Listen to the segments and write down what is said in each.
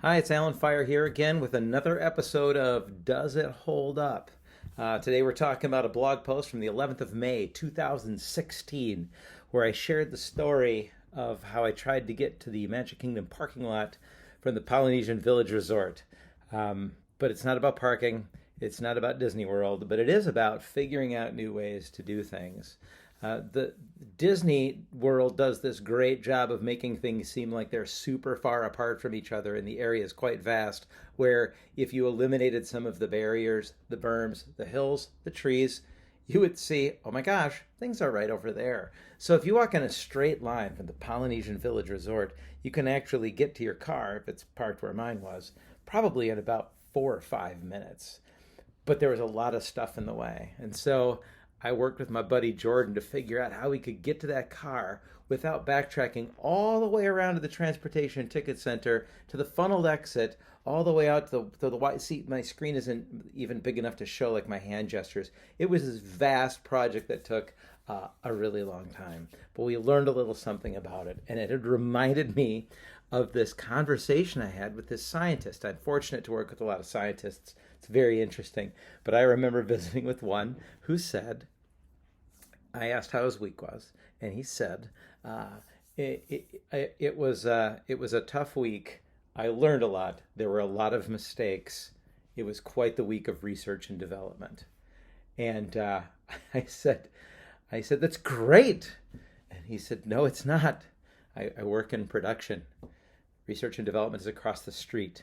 Hi, it's Alan Fire here again with another episode of Does It Hold Up? Today we're talking about a blog post from the 11th of May, 2016, where I shared the story of how I tried to get to the Magic Kingdom parking lot from the Polynesian Village Resort. But it's not about parking, it's not about Disney World, but it is about figuring out new ways to do things. The Disney World does this great job of making things seem like they're super far apart from each other, and the area is quite vast. Where if you eliminated some of the barriers, the berms, the hills, the trees, you would see, oh my gosh, things are right over there. So if you walk in a straight line from the Polynesian Village Resort, you can actually get to your car, if it's parked where mine was, probably in about 4 or 5 minutes. But there was a lot of stuff in the way. And so I worked with my buddy Jordan to figure out how we could get to that car without backtracking all the way around to the transportation ticket center, to the funneled exit, all the way out to the white seat. My screen isn't even big enough to show like my hand gestures. It was this vast project that took a really long time. But we learned a little something about it, and it had reminded me of this conversation I had with this scientist. I'm fortunate to work with a lot of scientists. It's very interesting. But I remember visiting with one who said, I asked how his week was, and he said, it was a tough week. I learned a lot. There were a lot of mistakes. It was quite the week of research and development. And I said, that's great. And he said, no, it's not. I work in production. Research and development is across the street.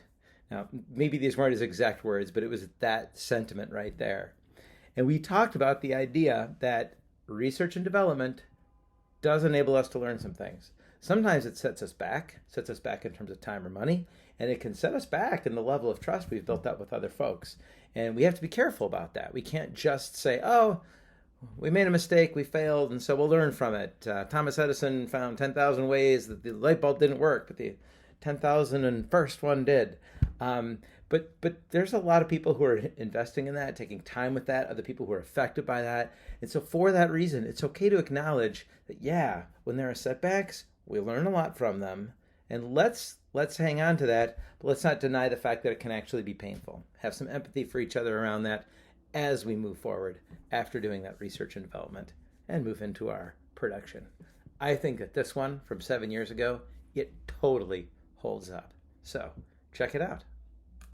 Now, maybe these weren't his exact words, but it was that sentiment right there. And we talked about the idea that research and development does enable us to learn some things. Sometimes it sets us back in terms of time or money, and it can set us back in the level of trust we've built up with other folks. And we have to be careful about that. We can't just say, oh, we made a mistake, we failed, and so we'll learn from it. Thomas Edison found 10,000 ways that the light bulb didn't work, but the 10,001st one did. But there's a lot of people who are investing in that, taking time with that, other people who are affected by that. And so for that reason, it's okay to acknowledge that, yeah, when there are setbacks, we learn a lot from them. And let's hang on to that, but let's not deny the fact that it can actually be painful. Have some empathy for each other around that as we move forward after doing that research and development and move into our production. I think that this one from 7 years ago, it totally holds up. So check it out.